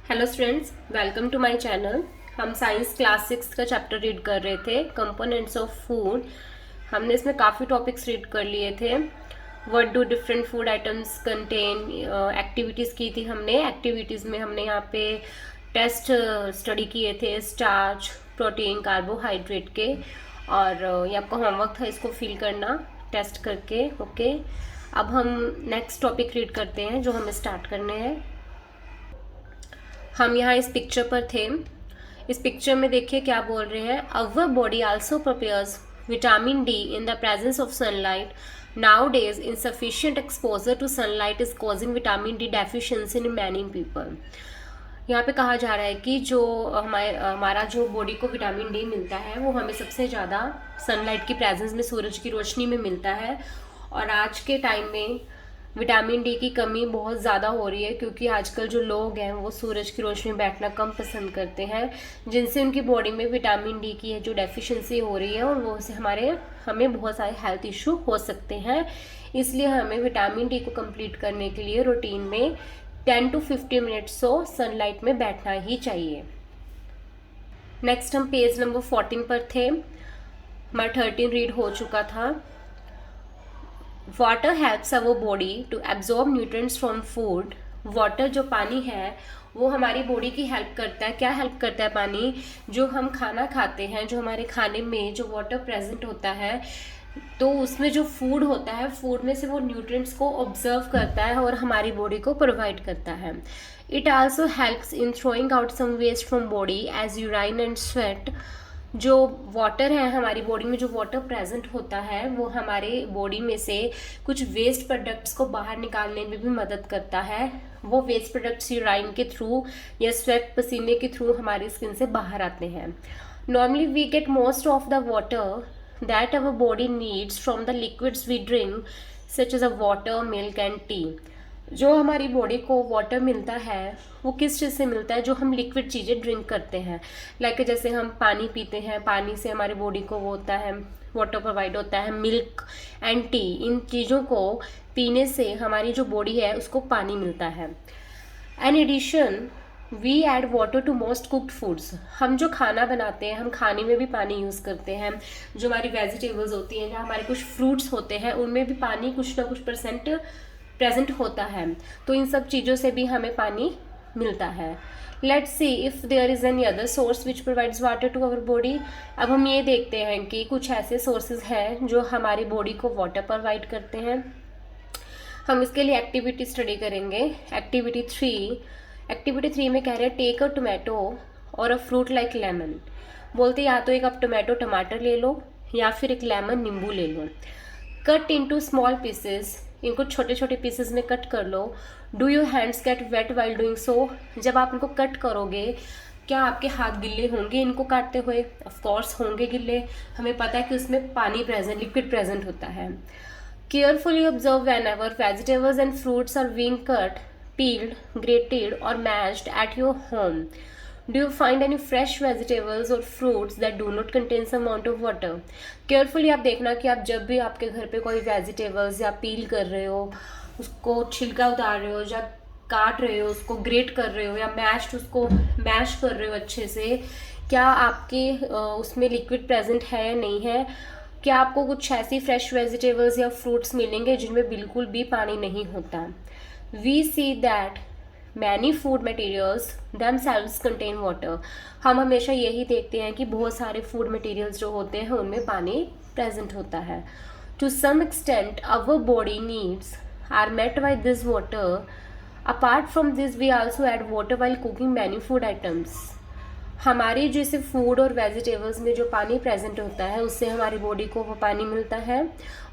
Hello students, welcome to my channel. हम science class 6 का chapter read कर रहे थे, कंपोनेंट्स ऑफ फूड। हमने इसमें काफ़ी टॉपिक्स रीड कर लिए थे। What do different food items contain, activities की थी हमने। एक्टिविटीज़ में हमने यहाँ पे टेस्ट स्टडी किए थे, स्टार्च, प्रोटीन, कार्बोहाइड्रेट के। और ये आपका होमवर्क था, इसको फिल करना टेस्ट करके। ओके, अब हम नेक्स्ट टॉपिक रीड करते हैं जो हमें स्टार्ट करने हैं। हम यहाँ इस पिक्चर पर थे। इस पिक्चर में देखिए क्या बोल रहे हैं। Our body also prepares vitamin D in the presence of sunlight. Nowadays, insufficient exposure to sunlight is causing vitamin D deficiency in many people. यहाँ पे कहा जा रहा है कि जो हमारा जो बॉडी को विटामिन डी मिलता है वो हमें सबसे ज़्यादा सनलाइट की प्रेजेंस में, सूरज की रोशनी में मिलता है। और आज के टाइम में विटामिन डी की कमी बहुत ज़्यादा हो रही है, क्योंकि आजकल जो लोग हैं वो सूरज की रोशनी में बैठना कम पसंद करते हैं, जिनसे उनकी बॉडी में विटामिन डी की जो डेफिशिएंसी हो रही है और वो से हमें बहुत सारे हेल्थ इशू हो सकते हैं। इसलिए हमें विटामिन डी को कंप्लीट करने के लिए रूटीन में 10 to 15 मिनट्स तो सनलाइट में बैठना ही चाहिए। नेक्स्ट हम पेज नंबर 14 पर थे। हमारा 13 रीड हो चुका था। Water helps our body to absorb nutrients from food. Water जो पानी है वो हमारी बॉडी की हेल्प करता है। क्या हेल्प करता है पानी? जो हम खाना खाते हैं, जो हमारे खाने में जो वाटर प्रेजेंट होता है, तो उसमें जो फूड होता है, फूड में से वो न्यूट्रिएंट्स को ऑब्जर्व करता है और हमारी बॉडी को प्रोवाइड करता है। It also helps in throwing out some waste from body as urine and sweat. जो वाटर है, हमारी बॉडी में जो वाटर प्रेजेंट होता है वो हमारे बॉडी में से कुछ वेस्ट प्रोडक्ट्स को बाहर निकालने में भी मदद करता है। वो वेस्ट प्रोडक्ट्स यूराइन के थ्रू या स्वेट, पसीने के थ्रू हमारी स्किन से बाहर आते हैं। Normally we get most of the water that our body needs from the liquids we drink such as a water, milk and tea. जो हमारी बॉडी को वाटर मिलता है वो किस चीज़ से मिलता है? जो हम लिक्विड चीज़ें ड्रिंक करते हैं, लाइक जैसे हम पानी पीते हैं, पानी से हमारी बॉडी को वो होता है, वाटर प्रोवाइड होता है। मिल्क एंड टी, इन चीज़ों को पीने से हमारी जो बॉडी है उसको पानी मिलता है। In addition we add water to most cooked foods. हम जो खाना बनाते हैं, हम खाने में भी पानी यूज़ करते हैं। जो हमारी वेजिटेबल्स होती हैं, जो हमारे कुछ फ्रूट्स होते हैं, उनमें भी पानी कुछ ना कुछ परसेंट प्रेजेंट होता है। तो इन सब चीज़ों से भी हमें पानी मिलता है। Let's see if there is any other source which provides water to our body. अब हम ये देखते हैं कि कुछ ऐसे सोर्सेज हैं जो हमारी बॉडी को वाटर प्रोवाइड करते हैं। हम इसके लिए एक्टिविटी स्टडी करेंगे। एक्टिविटी 3 में कह रहे हैं टेक अ टोमेटो और अ फ्रूट लाइक लेमन। बोलते या तो एक आप टमाटर ले लो या फिर एक लेमन, नींबू ले लो। कट इनटू स्मॉल पीसेस, इनको छोटे छोटे पीसेस में कट कर लो। Do your hands get wet while doing so. जब आप इनको कट करोगे, क्या आपके हाथ गिल्ले होंगे इनको काटते हुए? ऑफ कोर्स होंगे गिल्ले। हमें पता है कि उसमें पानी प्रेजेंट, लिक्विड प्रेजेंट होता है। Carefully observe whenever vegetables and fruits are being cut, peeled, grated or mashed at your home. Do you find any fresh vegetables or fruits that do not contain some amount of water? Carefully आप देखना कि आप जब भी आपके घर पे कोई वेजिटेबल्स या पील कर रहे हो, उसको छिलका उतार रहे हो, या काट रहे हो, उसको ग्रेट कर रहे हो, या उसको मैश कर रहे हो अच्छे से, क्या आपके उसमें लिक्विड प्रेजेंट है या नहीं है? क्या आपको कुछ ऐसी फ्रेश वेजिटेबल्स या फ्रूट्स मिलेंगे जिनमें बिल्कुल भी पानी नहीं होता? We see that many food materials themselves contain water. हम हमेशा यही देखते हैं कि बहुत सारे फूड मटेरियल्स जो होते हैं उनमें पानी प्रेजेंट होता है। To some extent our body needs are met by this water. Apart from this we also add water while cooking many food items. हमारी जैसे फूड और वेजिटेबल्स में जो पानी प्रेजेंट होता है उससे हमारी बॉडी को वो पानी मिलता है।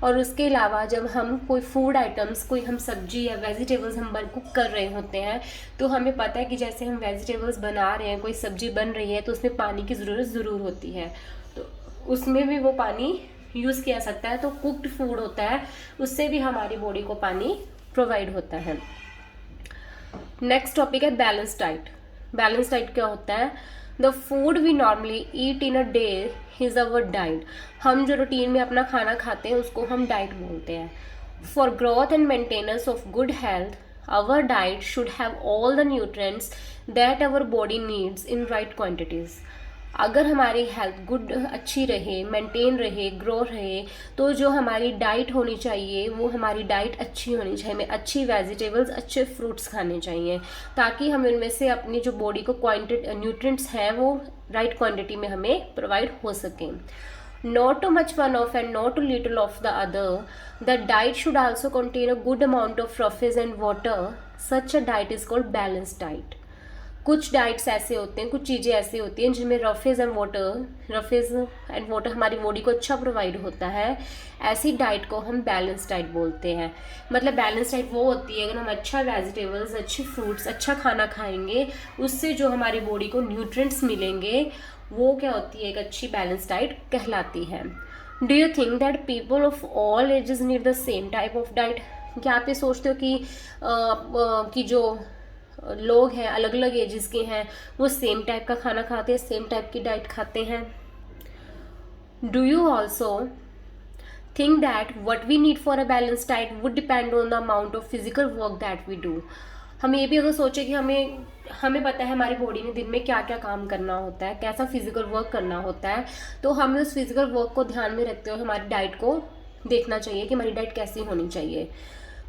और उसके अलावा जब हम कोई फूड आइटम्स, कोई हम सब्जी या वेजिटेबल्स हम कुक कर रहे होते हैं, तो हमें पता है कि जैसे हम वेजिटेबल्स बना रहे हैं, कोई सब्जी बन रही है, तो उसमें पानी की ज़रूरत ज़रूर होती है, तो उसमें भी वो पानी यूज़ किया सकता है। तो कुक्ड फूड होता है, उससे भी हमारी बॉडी को पानी प्रोवाइड होता है। नेक्स्ट टॉपिक है बैलेंस डाइट। बैलेंस डाइट क्या होता है? The food we normally eat in a day is our diet. हम जो रूटीन में अपना खाना खाते हैं उसको हम डाइट बोलते हैं। For growth and maintenance of good health our diet should have all the nutrients that our body needs in right quantities. अगर हमारी हेल्थ गुड अच्छी रहे, मेंटेन रहे, ग्रो रहे, तो जो हमारी डाइट होनी चाहिए वो हमारी डाइट अच्छी होनी चाहिए, हमें अच्छी वेजिटेबल्स, अच्छे फ्रूट्स खाने चाहिए, ताकि हम इनमें से अपनी जो बॉडी को न्यूट्रिएंट्स हैं वो राइट क्वांटिटी में हमें प्रोवाइड हो सकें. Not too much one of and not too little of the other. The diet should also contain a good amount of roughage and water. Such a diet is called balanced diet. कुछ diets ऐसे होते हैं, कुछ चीज़ें ऐसी होती हैं जिनमें रफेज एंड वाटर हमारी बॉडी को अच्छा प्रोवाइड होता है. ऐसी डाइट को हम बैलेंस डाइट बोलते हैं. मतलब बैलेंस डाइट वो होती है अगर हम अच्छा वेजिटेबल्स, अच्छे फ्रूट्स, अच्छा खाना खाएंगे, उससे जो हमारी बॉडी को न्यूट्रिएंट्स मिलेंगे, वो क्या होती है, एक अच्छी बैलेंस डाइट कहलाती है. Do you think that people of all ages need the same type of diet? क्या आप ये सोचते हो कि जो लोग हैं अलग अलग एजेस के हैं वो सेम टाइप का खाना खाते हैं, सेम टाइप की डाइट खाते हैं? Do you also think that what we need for a balance diet would depend on the amount of physical work that we do? हम ये भी अगर सोचें कि हमें पता है हमारी बॉडी में दिन में क्या क्या काम करना होता है, कैसा फिजिकल वर्क करना होता है, तो हमें उस फिजिकल वर्क को ध्यान में रखते हुए हमारी डाइट को देखना चाहिए कि हमारी डाइट कैसी होनी चाहिए.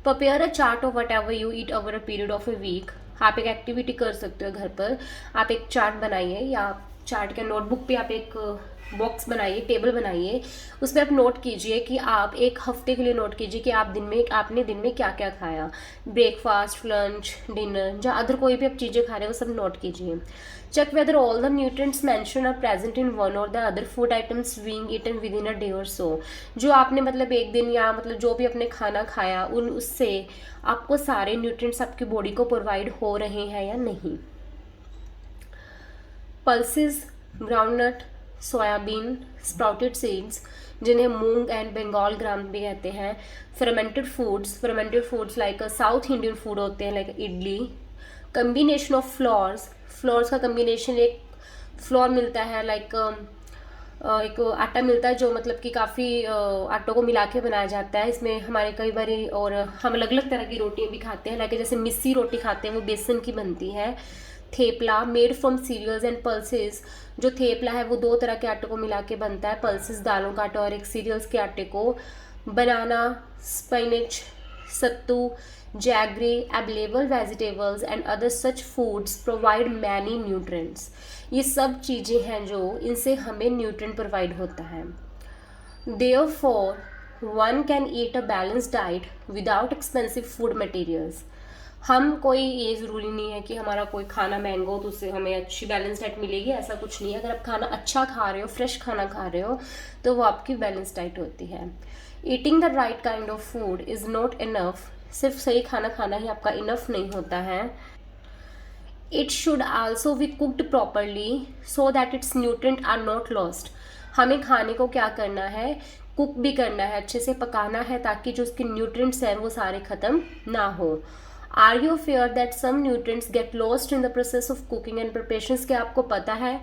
Prepare a chart of whatever you eat over a period of a week. आप एक एक्टिविटी कर सकते हो घर पर. आप एक चार्ट बनाइए, या चार्ट के नोटबुक पे आप एक बॉक्स बनाइए, टेबल बनाइए, उसमें आप नोट कीजिए कि आप एक हफ्ते के लिए नोट कीजिए कि आपने दिन में क्या क्या खाया, ब्रेकफास्ट, लंच, डिनर, या अदर कोई भी आप चीज़ें खा रहे हो वो सब नोट कीजिए. Check whether all the nutrients mention are present in one or the other food items being eaten within a day or so. जो आपने मतलब एक दिन या मतलब जो भी आपने खाना खाया उससे आपको सारे न्यूट्रिएंट्स आपकी बॉडी को प्रोवाइड हो रहे हैं या नहीं. Pulses, groundnut, soybean, sprouted seeds जिन्हें मूंग एंड बंगाल ग्राम भी कहते हैं, fermented foods like south Indian food होते हैं like idli, combination of floors का कम्बिनेशन, एक फ्लोर मिलता है लाइक एक आटा मिलता है जो मतलब कि काफ़ी आटों को मिला के बनाया जाता है. इसमें हमारे कई बारी और हम अलग अलग तरह की रोटियां भी खाते हैं, लाइक जैसे मिस्सी रोटी खाते हैं वो बेसन की बनती है. Thepla made from cereals and pulses. जो थेपला है वो 2 तरह के आटों को मिला के बनता है, पल्सेस दालों का आटा और एक सीरियल्स के आटे को. Banana, spinach, sattu, jaggery, available vegetables and other such foods provide many nutrients. ये सब चीज़ें हैं जो इनसे हमें न्यूट्रिएंट प्रोवाइड होता है. Therefore one can eat a balanced diet without expensive food materials. हम कोई ये ज़रूरी नहीं है कि हमारा कोई खाना महंगा हो तो उससे हमें अच्छी बैलेंस डाइट मिलेगी, ऐसा कुछ नहीं है. अगर आप खाना अच्छा खा रहे हो, फ्रेश खाना खा रहे हो, तो वो आपकी बैलेंस डाइट होती है. Eating the right kind of food is not enough. सिर्फ सही खाना खाना ही आपका इनफ नहीं होता है. It should also be cooked properly so that it's nutrient are not lost. हमें खाने को क्या करना है, कुक भी करना है, अच्छे से पकाना है ताकि जो उसके न्यूट्रिएंट्स हैं वो सारे ख़त्म ना हो. Are you aware that some nutrients get lost in the process of cooking and preparations? के आपको पता है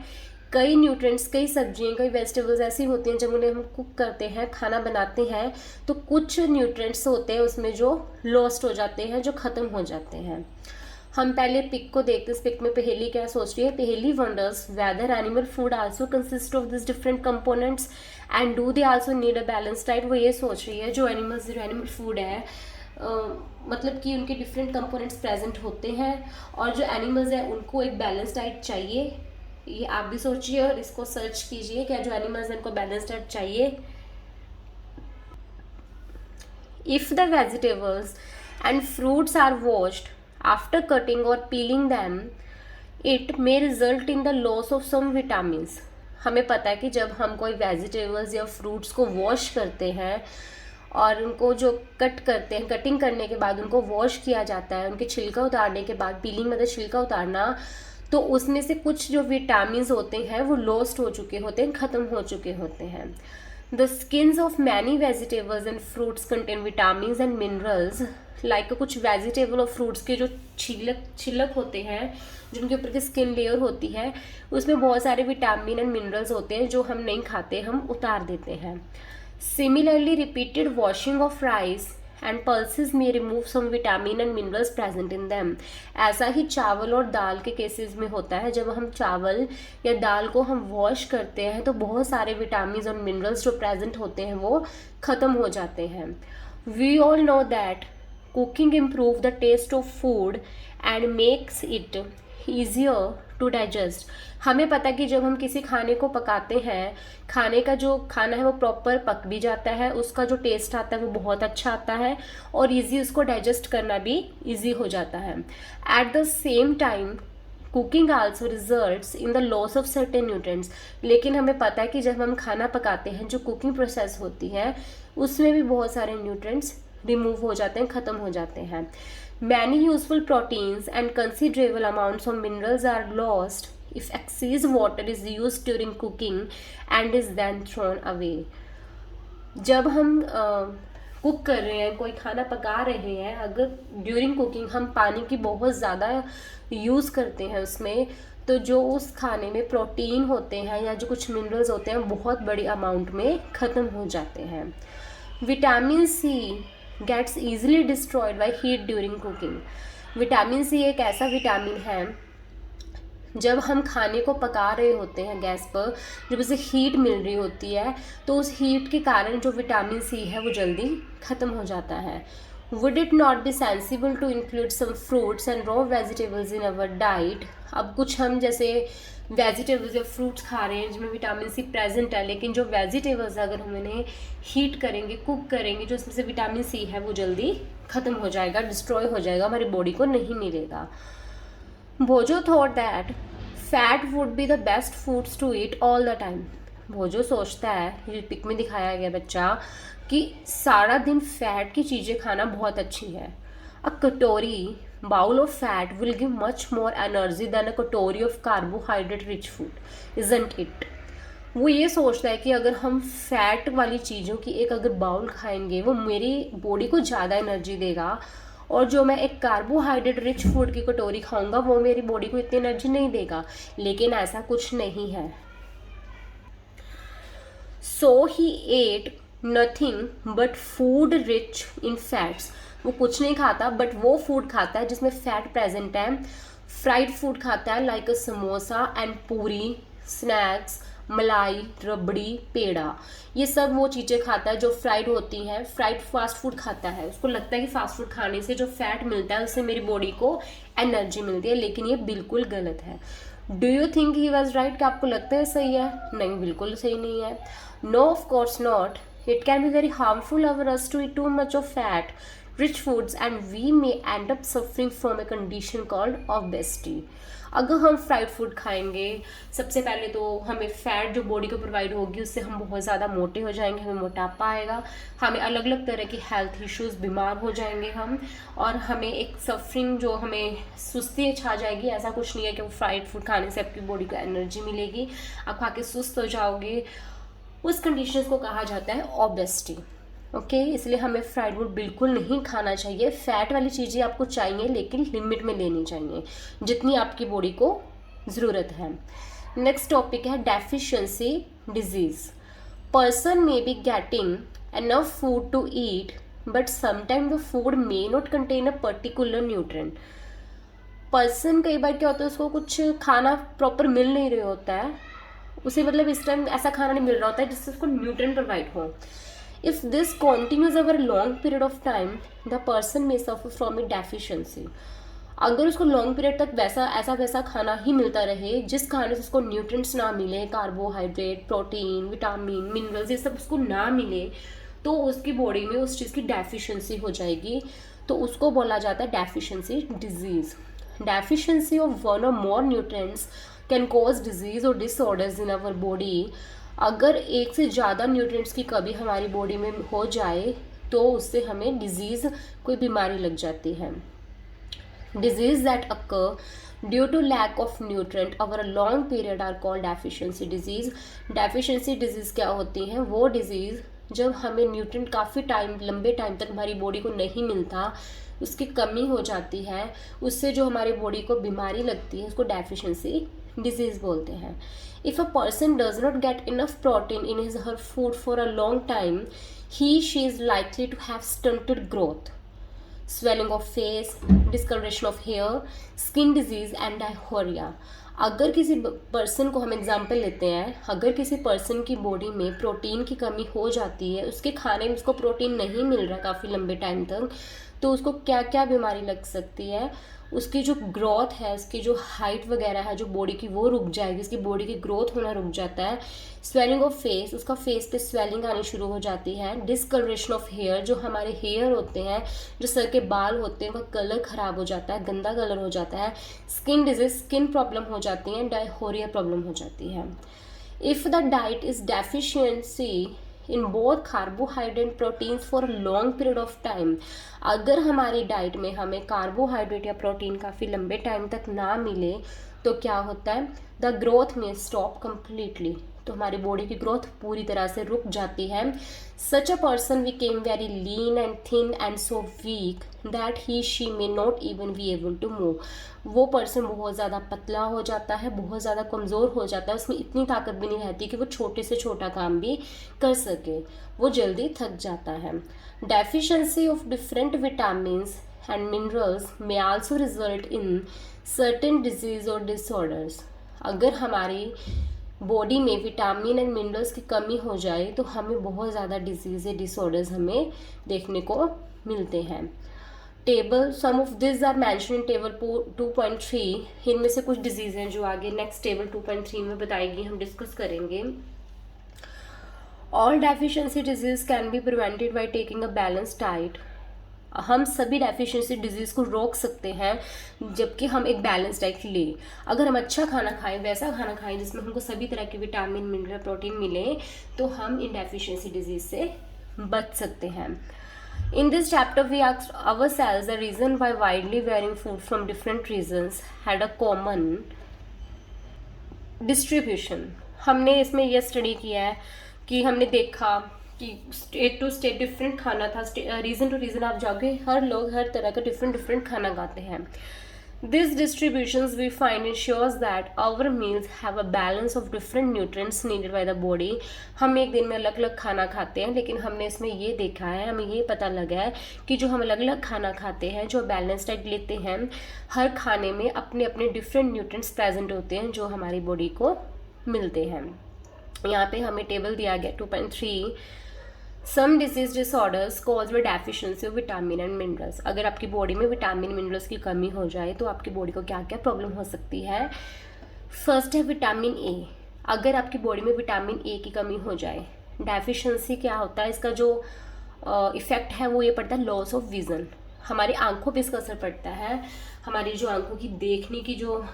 कई न्यूट्रिएंट्स, कई सब्जियाँ, कई वेजिटेबल्स ऐसी होती हैं जब उन्हें हम कुक करते हैं, खाना बनाते हैं, तो कुछ न्यूट्रिएंट्स होते हैं उसमें जो लॉस्ट हो जाते हैं, जो ख़त्म हो जाते हैं. हम पहले पिक को देखते हैं. इस पिक में पहेली क्या सोच रही है? Paheli wonders whether animal food also consist of this different components and do they also need a balance diet. वो ये सोच रही है जो एनिमल फूड है मतलब कि उनके डिफरेंट कंपोनेंट्स प्रेजेंट होते हैं और जो एनिमल्स हैं उनको एक बैलेंस डाइट चाहिए. ये आप भी सोचिए और इसको सर्च कीजिए, क्या जो एनिमल्स हैं उनको बैलेंस डाइट चाहिए. If the vegetables and fruits are washed after cutting or peeling them it may result in the loss of some vitamins. हमें पता है कि जब हम कोई वेजिटेबल्स या फ्रूट्स को वॉश करते हैं और उनको जो कट करते हैं, कटिंग करने के बाद उनको वॉश किया जाता है, उनके छिलका उतारने के बाद, पीलिंग मतलब छिलका उतारना, तो उसमें से कुछ जो विटामिन्स होते हैं वो लॉस्ट हो चुके होते हैं, ख़त्म हो चुके होते हैं. The skins of many vegetables and fruits contain vitamins and minerals. Like कुछ वेजिटेबल और फ्रूट्स के जो छिलक होते हैं, जिनके ऊपर की स्किन लेयर होती है, उसमें बहुत सारे विटामिन एंड मिनरल्स होते हैं जो हम नहीं खाते, हम उतार देते हैं. Similarly, repeated washing of rice, and pulses may remove some vitamin and minerals present in them. ऐसा ही चावल और दाल के केसेस में होता है, जब हम चावल या दाल को हम वॉश करते हैं तो बहुत सारे विटामिन और मिनरल्स जो प्रेजेंट होते हैं वो ख़त्म हो जाते हैं। We all know that cooking improve the taste of food and makes it easier to digest. हमें पता है कि जब हम किसी खाने को पकाते हैं, खाने का जो खाना है वो प्रॉपर पक भी जाता है, उसका जो टेस्ट आता है वो बहुत अच्छा आता है और इजी उसको डाइजेस्ट करना भी इजी हो जाता है। At the same time cooking also results in the loss of certain nutrients. लेकिन हमें पता है कि जब हम खाना पकाते हैं, जो कुकिंग प्रोसेस होती है उसमें भी बहुत सारे न्यूट्रिएंट्स रिमूव हो जाते हैं, ख़त्म हो जाते हैं। Many useful proteins and considerable amounts of minerals are lost if excess water is used during cooking and is then thrown away. जब हम कुक कर रहे हैं, कोई खाना पका रहे हैं, अगर ड्यूरिंग कुकिंग हम पानी की बहुत ज़्यादा यूज़ करते हैं उसमें, तो जो उस खाने में प्रोटीन होते हैं या जो कुछ मिनरल्स होते हैं बहुत बड़ी अमाउंट में ख़त्म हो जाते हैं। Vitamin C gets easily destroyed by heat during cooking. Vitamin C एक ऐसा विटामिन है, जब हम खाने को पका रहे होते हैं गैस पर, जब उसे हीट मिल रही होती है तो उस हीट के कारण जो विटामिन सी है वो जल्दी ख़त्म हो जाता है। Would it not be sensible to include some fruits and raw vegetables in our diet. अब कुछ हम जैसे वेजिटेबल्स या फ्रूट्स खा रहे हैं जिसमें विटामिन सी प्रेजेंट है, लेकिन जो वेजिटेबल्स अगर हम इन्हें हीट करेंगे, कुक करेंगे, जो इसमें से विटामिन सी है वो जल्दी ख़त्म हो जाएगा, डिस्ट्रॉय हो जाएगा, हमारी बॉडी को नहीं मिलेगा। Bhojo thought that fat would be the best foods to eat all the time. Bhojo सोचता है, ये पिक में दिखाया गया बच्चा, कि सारा दिन फैट की चीज़ें खाना बहुत अच्छी है। A katori bowl of fat will give much more energy than a katori of carbohydrate rich food, isn't it. वो ये सोचता है कि अगर हम फैट वाली चीज़ों की एक अगर बाउल खाएंगे वो मेरी बॉडी को ज़्यादा एनर्जी देगा, और जो मैं एक कार्बोहाइड्रेट रिच फूड की कटोरी खाऊंगा वो मेरी बॉडी को इतनी एनर्जी नहीं देगा। लेकिन ऐसा कुछ नहीं है। So he ate nothing but food rich in fats. वो कुछ नहीं खाता बट वो फूड खाता है जिसमें फैट प्रेजेंट है। फ्राइड फूड खाता है लाइक अ समोसा एंड पूरी, स्नैक्स, मलाई, रबड़ी, पेड़ा, ये सब वो चीज़ें खाता है जो फ्राइड होती हैं। फ्राइड फास्ट फूड खाता है, उसको लगता है कि फास्ट फूड खाने से जो फैट मिलता है उससे मेरी बॉडी को एनर्जी मिलती है, लेकिन ये बिल्कुल गलत है। Do you think he was right? क्या आपको लगता है सही है? नहीं, बिल्कुल सही नहीं है। No, of course not. It can be very harmful our us to eat too much of fat rich foods and we may end up suffering from a condition called obesity। अगर हम फ्राइड फूड खाएंगे, सबसे पहले तो हमें fat जो body को provide होगी उससे हम बहुत ज़्यादा मोटे हो जाएंगे, हमें मोटापा आएगा, हमें अलग अलग तरह की हेल्थ इश्यूज, बीमार हो जाएंगे हम, और हमें एक सफरिंग जो हमें सुस्ती छा जाएगी। ऐसा कुछ नहीं है कि वो फ्राइड फूड खाने से आपकी बॉडी को एनर्जी मिलेगी, आप खा के सुस्त हो जाओगे। उस कंडीशन को कहा जाता है ओबेसिटी। ओके, इसलिए हमें फ्राइड फूड बिल्कुल नहीं खाना चाहिए। फैट वाली चीज़ें आपको चाहिए लेकिन लिमिट में लेनी चाहिए, जितनी आपकी बॉडी को ज़रूरत है। नेक्स्ट टॉपिक है deficiency disease. Person may be getting enough food to eat but sometime the food may not contain a particular nutrient. Person कई बार क्या होता है, उसको कुछ खाना प्रॉपर मिल नहीं रहा होता है, उसे मतलब इस टाइम ऐसा खाना नहीं मिल रहा होता है जिससे उसको न्यूट्रिएंट प्रोवाइड हो। If this continues over a long period of time, the person may suffer from a deficiency। अगर उसको लॉन्ग पीरियड तक वैसा खाना ही मिलता रहे जिस खाने से उसको न्यूट्रिएंट्स ना मिले, कार्बोहाइड्रेट, प्रोटीन, विटामिन, मिनरल्स, ये सब उसको ना मिले, तो उसकी बॉडी में उस चीज़ की डेफिशिएंसी हो जाएगी, तो उसको बोला जाता है deficiency disease. Deficiency of one और मोर न्यूट्रिएंट्स कैन कॉज डिजीज़ और डिसऑर्डर्स इन आवर बॉडी। अगर एक से ज़्यादा न्यूट्रिएंट्स की कमी हमारी बॉडी में हो जाए तो उससे हमें डिजीज़, कोई बीमारी लग जाती है। Disease that occur due to lack of nutrient over a long period are called deficiency disease. Deficiency disease क्या होती हैं? वो डिजीज़ जब हमें न्यूट्रिएंट काफ़ी टाइम, लंबे टाइम तक हमारी बॉडी को नहीं मिलता, उसकी कमी हो जाती है, उससे जो हमारी बॉडी को बीमारी लगती है उसको डेफिशिएंसी डिजीज़ बोलते हैं। If a person does not get enough protein in his her food for a long time, he she is likely to have stunted growth, swelling of face, discoloration of hair, skin disease and diarrhea। अगर किसी person को हम example लेते हैं, अगर किसी person की body में प्रोटीन की कमी हो जाती है, उसके खाने में उसको प्रोटीन नहीं मिल रहा काफ़ी लंबे टाइम तक, तो उसको क्या क्या बीमारी लग सकती है। उसकी जो ग्रोथ है, उसकी जो हाइट वगैरह है जो बॉडी की, वो रुक जाएगी, उसकी बॉडी की ग्रोथ होना रुक जाता है। स्वेलिंग ऑफ फेस, उसका फेस पे स्वेलिंग आनी शुरू हो जाती है। डिसकलरेशन ऑफ हेयर, जो हमारे हेयर होते हैं, जो सर के बाल होते हैं, उनका कलर ख़राब हो जाता है, गंदा कलर हो जाता है। स्किन डिजीज, स्किन प्रॉब्लम हो जाती है। डायरिया प्रॉब्लम हो जाती है। If the diet is deficiency in both carbohydrate and proteins for long period of time, अगर हमारी डाइट में हमें कार्बोहाइड्रेट या प्रोटीन काफ़ी लंबे टाइम तक ना मिले तो क्या होता है, द ग्रोथ में स्टॉप कम्प्लीटली, तो हमारी बॉडी की ग्रोथ पूरी तरह से रुक जाती है। Such a person became very lean and thin and so weak that he she may not even be able to move. वो पर्सन बहुत ज़्यादा पतला हो जाता है, बहुत ज़्यादा कमज़ोर हो जाता है, उसमें इतनी ताकत भी नहीं रहती कि वो छोटे से छोटा काम भी कर सके, वो जल्दी थक जाता है। Deficiency of different vitamins and minerals may also result in certain disease और डिसऑर्डर्स। अगर हमारी बॉडी में विटामिन एंड मिनरल्स की कमी हो जाए तो हमें बहुत ज़्यादा डिजीज़ या डिसऑर्डर्स हमें देखने को मिलते हैं। Table, some of this are mention in table 2.3। इनमें से कुछ डिजीज़ हैं जो आगे नेक्स्ट टेबल 2.3 में बताएगी, हम डिस्कस करेंगे। All deficiency disease can be prevented by taking a balance diet. हम सभी डेफिशिएंसी डिजीज़ को रोक सकते हैं जबकि हम एक बैलेंस डाइट लें। अगर हम अच्छा खाना खाएं, वैसा खाना खाएं जिसमें हमको सभी तरह के विटामिन, मिनरल, प्रोटीन मिले, तो हम इन डेफिशिएंसी डिजीज़ से बच सकते हैं। In this chapter, we asked ourselves the reason why widely varying food from different regions had a common distribution। हमने इसमें यह स्टडी किया है कि हमने देखा कि स्टेट टू स्टेट डिफरेंट खाना था, रीजन टू रीजन आप जाओगे, हर लोग हर तरह का डिफरेंट डिफरेंट खाना खाते हैं। These distributions we find ensures that our meals have a balance of different nutrients needed by the body। हम एक दिन में अलग अलग खाना खाते हैं, लेकिन हमने इसमें ये देखा है, हमें ये पता लगा है कि जो हम अलग अलग खाना खाते हैं, जो बैलेंस डाइट लेते हैं, हर खाने में अपने अपने डिफरेंट न्यूट्रिएंट्स प्रेजेंट होते हैं जो हमारी बॉडी को मिलते हैं। यहाँ पे हमें टेबल दिया गया 2.3। Some disease disorders cause by deficiency of vitamin and minerals. अगर आपकी बॉडी में विटामिन मिनरल्स की कमी हो जाए तो आपकी बॉडी को क्या क्या प्रॉब्लम हो सकती है। फर्स्ट है विटामिन ए। अगर आपकी बॉडी में विटामिन ए की कमी हो जाए, डेफिशिएंसी क्या होता है, इसका जो इफ़ेक्ट है वो ये पड़ता है लॉस ऑफ विज़न। हमारी आंखों पे इसका असर पड़ता है, हमारी जो आंखों की देखने की जो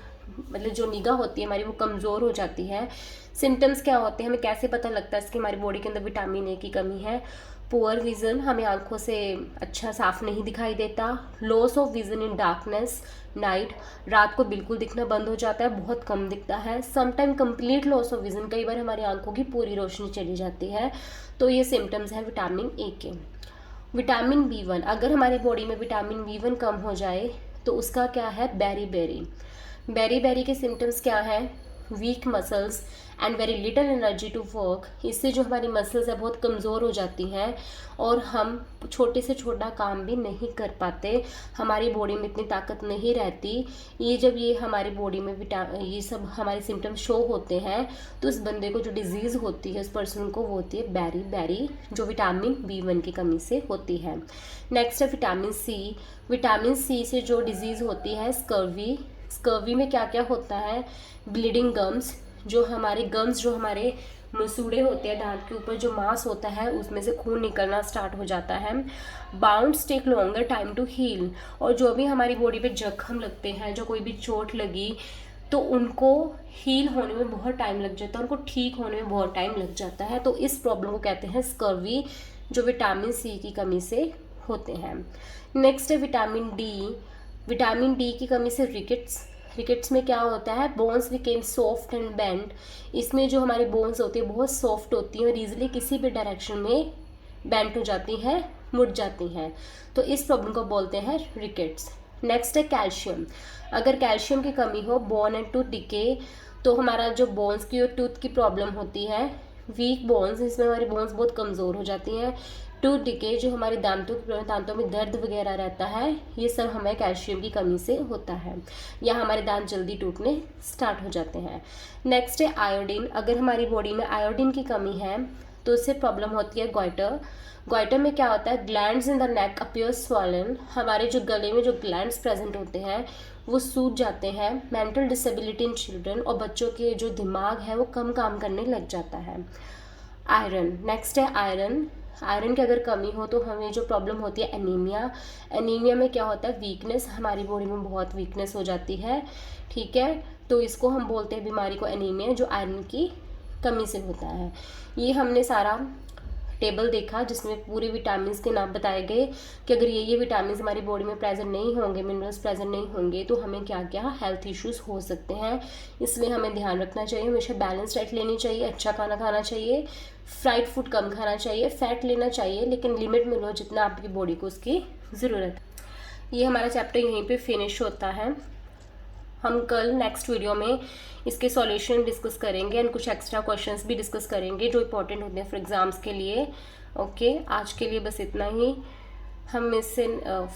मतलब जो निगाह होती है हमारी, वो कमज़ोर हो जाती है। सिम्टम्स क्या होते हैं, हमें कैसे पता लगता है इसकी हमारी बॉडी के अंदर विटामिन ए की कमी है। पुअर विज़न, हमें आंखों से अच्छा साफ नहीं दिखाई देता। Loss of vision in darkness night, रात को बिल्कुल दिखना बंद हो जाता है, बहुत कम दिखता है। Sometime complete loss of vision, कई बार हमारी आंखों की पूरी रोशनी चली जाती है। तो ये सिम्टम्स हैं विटामिन ए के। विटामिन B1, अगर हमारी बॉडी में विटामिन B1 कम हो जाए तो उसका क्या है, बेरी बेरी के सिम्टम्स क्या हैं, weak muscles and very little energy to work. इससे जो हमारी मसल्स है बहुत कमज़ोर हो जाती हैं और हम छोटे से छोटा काम भी नहीं कर पाते, हमारी बॉडी में इतनी ताकत नहीं रहती। ये जब ये हमारी बॉडी में ये सब हमारे सिम्टम्स शो होते हैं तो उस बंदे को जो डिजीज़ होती है, उस पर्सन को वो होती है बेरी, जो विटामिन B1 की कमी से होती है। नेक्स्ट है विटामिन सी। विटामिन सी से जो डिजीज़ होती है स्कर्वी में क्या क्या होता है, ब्लीडिंग गम्स, जो हमारे गम्स, जो हमारे मसूड़े होते हैं दांत के ऊपर, जो मांस होता है उसमें से खून निकलना स्टार्ट हो जाता है। Wounds take longer time to heal, और जो भी हमारी बॉडी पे जख्म लगते हैं, जो कोई भी चोट लगी तो उनको हील होने में बहुत टाइम लग जाता है, उनको ठीक होने में बहुत टाइम लग जाता है। तो इस प्रॉब्लम को कहते हैं स्कर्वी, जो विटामिन सी की कमी से होते हैं। नेक्स्ट है विटामिन डी। विटामिन डी की कमी से रिकेट्स में क्या होता है, bones became soft and bend. इसमें जो हमारी बोन्स होती है बहुत सॉफ्ट होती हैं और ईजिली किसी भी डायरेक्शन में बेंड हो जाती हैं, मुड़ जाती हैं, तो इस प्रॉब्लम को बोलते हैं रिकेट्स। नेक्स्ट है कैल्शियम। अगर कैल्शियम की कमी हो, बोन एंड टूथ डिके, तो हमारा जो बोन्स की और टूथ की प्रॉब्लम होती है, वीक बोन्स, इसमें हमारी बोन्स बहुत कमज़ोर हो जाती हैं। टूथ डिके, जो हमारे दांतों में दर्द वगैरह रहता है, ये सब हमें कैल्शियम की कमी से होता है, या हमारे दांत जल्दी टूटने स्टार्ट हो जाते हैं। नेक्स्ट है आयोडीन। अगर हमारी बॉडी में आयोडीन की कमी है तो उससे प्रॉब्लम होती है गॉइटर। गॉइटर में क्या होता है, glands in the neck appear swollen, हमारे जो गले में जो ग्लैंड्स प्रेजेंट होते हैं वो सूज जाते हैं। मेंटल डिसेबिलिटी इन चिल्ड्रन, और बच्चों के जो दिमाग है वो कम काम करने लग जाता है। आयरन, नेक्स्ट है आयरन। आयरन की अगर कमी हो तो हमें जो प्रॉब्लम होती है एनीमिया। एनीमिया में क्या होता है, वीकनेस, हमारी बॉडी में बहुत वीकनेस हो जाती है, ठीक है, तो इसको हम बोलते हैं बीमारी को एनीमिया, जो आयरन की कमी से होता है। ये हमने सारा टेबल देखा जिसमें पूरे विटामिन के नाम बताए गए कि अगर ये विटामिन हमारी बॉडी में प्रेजेंट नहीं होंगे, मिनरल्स प्रेजेंट नहीं होंगे, तो हमें क्या क्या हेल्थ इश्यूज हो सकते हैं। इसलिए हमें ध्यान रखना चाहिए, हमेशा बैलेंस डाइट लेनी चाहिए, अच्छा खाना खाना चाहिए, फ्राइड फूड कम खाना चाहिए, फैट लेना चाहिए, लेकिन लिमिट में लो जितना आपकी बॉडी को उसकी ज़रूरत है। ये हमारा चैप्टर यहीं पे फिनिश होता है। हम कल नेक्स्ट वीडियो में इसके सॉल्यूशन डिस्कस करेंगे एंड कुछ एक्स्ट्रा क्वेश्चंस भी डिस्कस करेंगे जो इंपॉर्टेंट होते हैं फॉर एग्जाम्स के लिए। ओके, आज के लिए बस इतना ही। हम इससे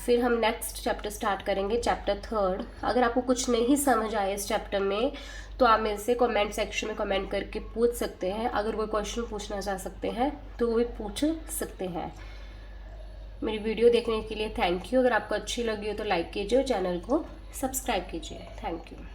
फिर हम नेक्स्ट चैप्टर स्टार्ट करेंगे, चैप्टर 3। अगर आपको कुछ नहीं समझ आया इस चैप्टर में तो आप मेरे से कमेंट सेक्शन में कमेंट करके पूछ सकते हैं। अगर कोई क्वेश्चन पूछना चाह सकते हैं तो वो भी पूछ सकते हैं। मेरी वीडियो देखने के लिए थैंक यू। अगर आपको अच्छी लगी हो तो लाइक कीजिए और चैनल को सब्सक्राइब कीजिए। Thank you.